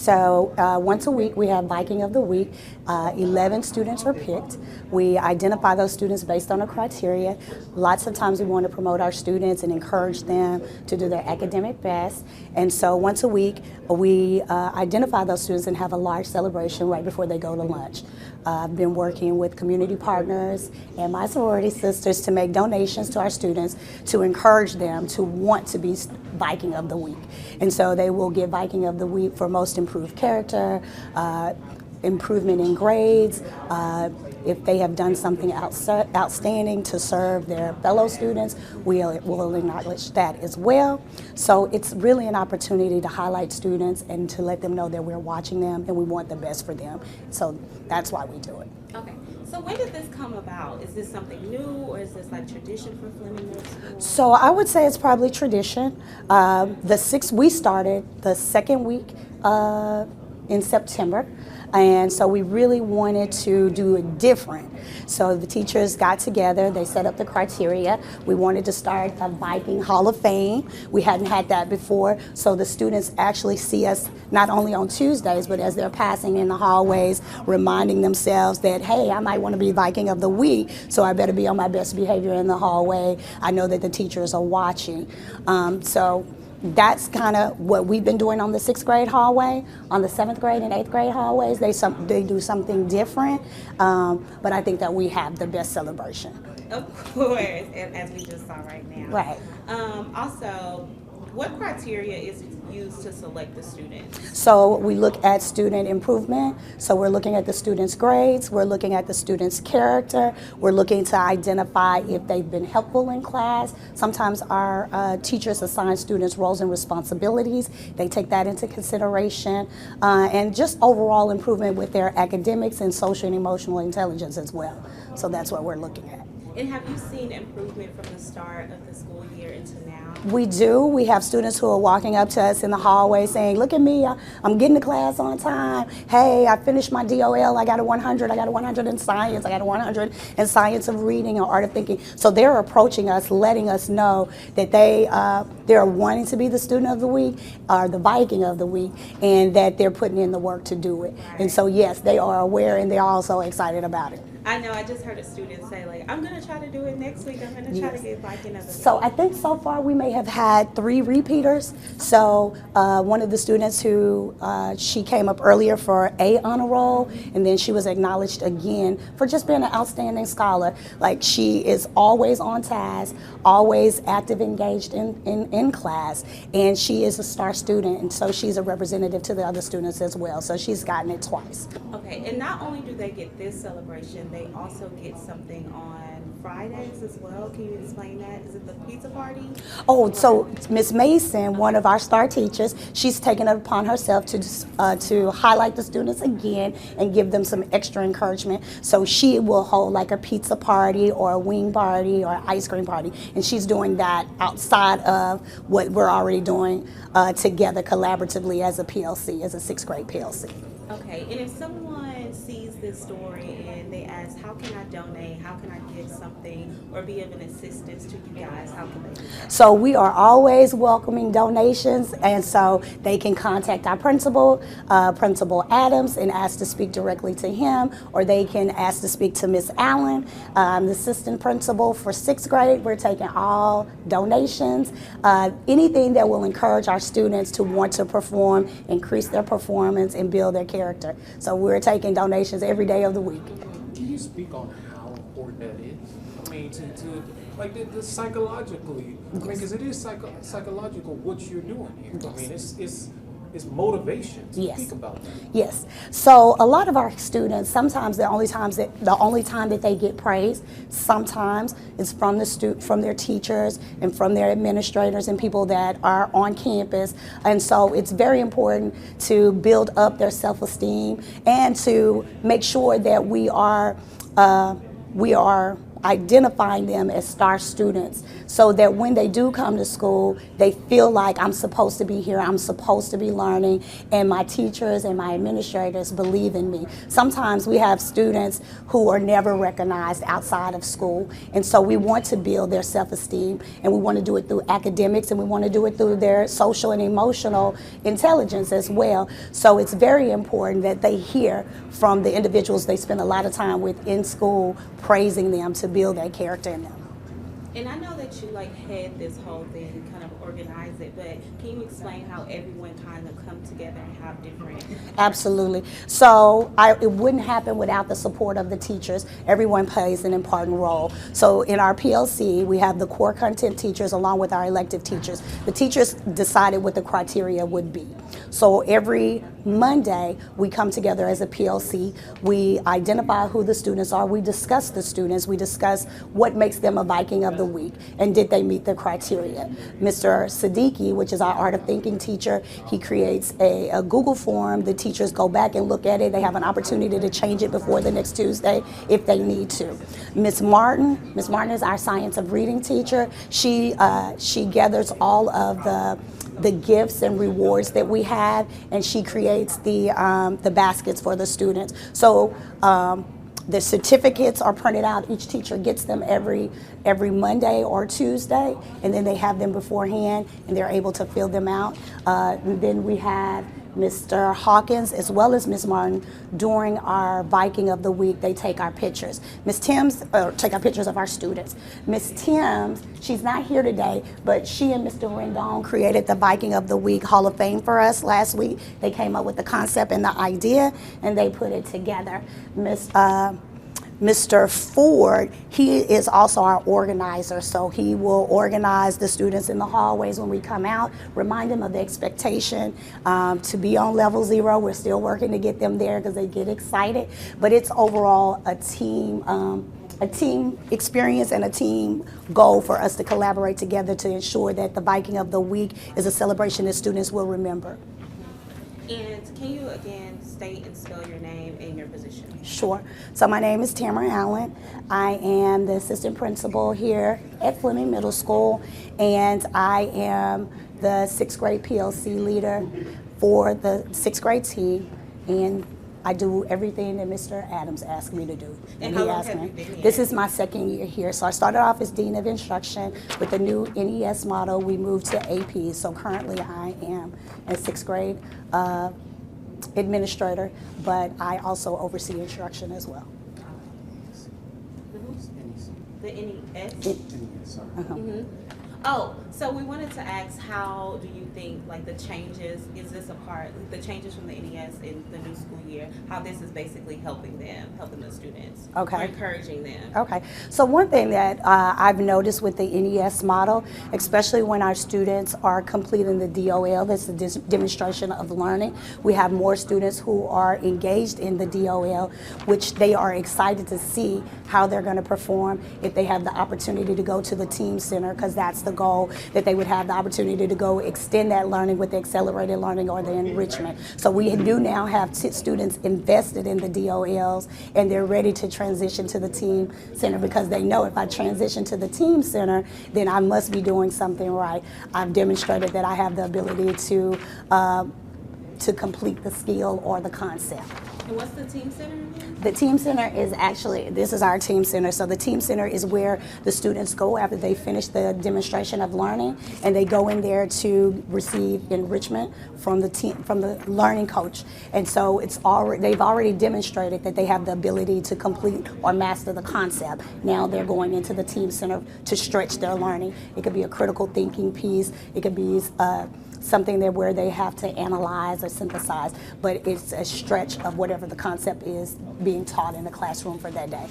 So once a week we have Viking of the Week. 11 students are picked. We identify those students based on a criteria. Lots of times we want to promote our students and encourage them to do their academic best. And so once a week we identify those students and have a large celebration right before they go to lunch. I've been working with community partners and my sorority sisters to make donations to our students to encourage them to want to be Viking of the Week. And so they will get Viking of the Week for most improved character, improvement in grades, if they have done something outstanding to serve their fellow students, we'll acknowledge that as well. So it's really an opportunity to highlight students and to let them know that we're watching them and we want the best for them. So that's why we do it. Okay. So when did this come about? Is this something new, or is this like tradition for Fleming Middle School? So I would say it's probably tradition. We started the second week in September. And so we really wanted to do it different. So the teachers got together, they set up the criteria. We wanted to start a Viking Hall of Fame. We hadn't had that before, so the students actually see us not only on Tuesdays, but as they're passing in the hallways, reminding themselves that, hey, I might want to be Viking of the Week, so I better be on my best behavior in the hallway. I know that the teachers are watching. So that's kind of what we've been doing on the 6th grade hallway. On the 7th grade and 8th grade hallways, they do something different, but I think that we have the best celebration. Of course, as we just saw right now. Right. Also, what criteria is used to select the students? So we look at student improvement. So we're looking at the students' grades, we're looking at the students' character, we're looking to identify if they've been helpful in class. Sometimes our teachers assign students roles and responsibilities. They take that into consideration. And just overall improvement with their academics and social and emotional intelligence as well. So that's what we're looking at. And have you seen improvement from the start of the school year into now? We do. We have students who are walking up to us in the hallway saying, look at me, I'm getting to class on time. Hey, I finished my DOL, I got a 100, I got a 100 in science, I got a 100 in science of reading or art of thinking. So they're approaching us, letting us know that they're wanting to be the student of the week or the Viking of the week, and that they're putting in the work to do it. Right. And so yes, they are aware and they're also excited about it. I know, I just heard a student say, like, I'm going to try to do it next week. I'm going to try to get Viking of the week. So I think so far we may have had 3 repeaters. So one of the students who, she came up earlier for a honor roll, and then she was acknowledged again for just being an outstanding scholar. Like, she is always on task, always active, engaged in class, and she is a star student, and so she's a representative to the other students as well. So she's gotten it twice. Okay, and not only do they get this celebration, they also get something on Fridays as well. Can you explain that? Is it the pizza party? Oh, so Miss Mason, one of our star teachers, she's taken it upon herself to highlight the students again and give them some extra encouragement. So she will hold like a pizza party or a wing party or ice cream party, and she's doing that outside of what we're already doing together collaboratively as a PLC, as a 6th grade PLC. Okay, and if someone sees this story and they ask, how can I donate, how can I give something or be of an assistance to you guys, how can they do that? So we are always welcoming donations, and so they can contact our principal, Principal Adams, and ask to speak directly to him, or they can ask to speak to Miss Allen, the assistant principal for 6th grade. We're taking all donations, anything that will encourage our students to want to perform, increase their performance, and build their character. So we're taking donations every day of the week. Can you speak on how important that is? I mean, to like the psychologically, I mean, because it is psychological what you're doing here. Yes. I mean, it's motivation to speak about that. Yes. So a lot of our students, sometimes the only time that they get praise, sometimes it's from from their teachers and from their administrators and people that are on campus. And so it's very important to build up their self-esteem and to make sure that we are identifying them as star students so that when they do come to school, they feel like I'm supposed to be here, I'm supposed to be learning, and my teachers and my administrators believe in me. Sometimes we have students who are never recognized outside of school, and so we want to build their self-esteem, and we want to do it through academics, and we want to do it through their social and emotional intelligence as well. So it's very important that they hear from the individuals they spend a lot of time with in school, praising them to build that character in them. And I know that you like head this whole thing, kind of organize it, but can you explain how everyone kind of come together and have different? Absolutely. So it wouldn't happen without the support of the teachers. Everyone plays an important role. So in our PLC, we have the core content teachers along with our elective teachers. The teachers decided what the criteria would be. So every Monday, we come together as a PLC. We identify who the students are. We discuss the students. We discuss what makes them a Viking of the week and did they meet the criteria. Mr. Siddiqui, which is our art of thinking teacher, he creates a Google form. The teachers go back and look at it. They have an opportunity to change it before the next Tuesday if they need to. Miss Martin is our science of reading teacher. She gathers all of the gifts and rewards that we have, and she creates the baskets for the students. So the certificates are printed out. Each teacher gets them every Monday or Tuesday, and then they have them beforehand, and they're able to fill them out. And then we have Mr. Hawkins as well as Miss Martin during our Viking of the week. They take our pictures. Miss Timms take our pictures of our students. Miss Timms, she's not here today, but she and Mr. Rendon created the Viking of the Week Hall of Fame for us last week. They came up with the concept and the idea, and they put it together. Mr. Ford, he is also our organizer, so he will organize the students in the hallways when we come out, remind them of the expectation to be on level 0. We're still working to get them there because they get excited, but it's overall a team experience and a team goal for us to collaborate together to ensure that the Viking of the Week is a celebration that students will remember. And can you again state and spell your name and your position? Sure. So my name is Tamara Allen. I am the assistant principal here at Fleming Middle School, and I am the 6th grade PLC leader for the 6th grade team, and I do everything that Mr. Adams asked me to do. And how long have you been here? This is my 2nd year here. So I started off as Dean of Instruction. With the new NES model, we moved to AP. So currently I am a 6th grade administrator, but I also oversee instruction as well. The NES? Sorry. Oh, so we wanted to ask, how do you think, like, the changes, is this a part, the changes from the NES in the new school year, how this is basically helping the students, Okay. or encouraging them? Okay, so one thing that I've noticed with the NES model, especially when our students are completing the DOL, that's the demonstration of learning, we have more students who are engaged in the DOL, which they are excited to see how they're going to perform if they have the opportunity to go to the team center, because that's the goal, that they would have the opportunity to go extend that learning with the accelerated learning or the enrichment. So we do now have students invested in the DOLs, and they're ready to transition to the team center because they know if I transition to the team center, then I must be doing something right. I've demonstrated that I have the ability to complete the skill or the concept. And what's the team center again? The team center is actually, this is our team center. So the team center is where the students go after they finish the demonstration of learning, and they go in there to receive enrichment from the team, from the learning coach. And so they've already demonstrated that they have the ability to complete or master the concept. Now they're going into the team center to stretch their learning. It could be a critical thinking piece. It could be something that where they have to analyze or synthesize, but it's a stretch of whatever the concept is being taught in the classroom for that day.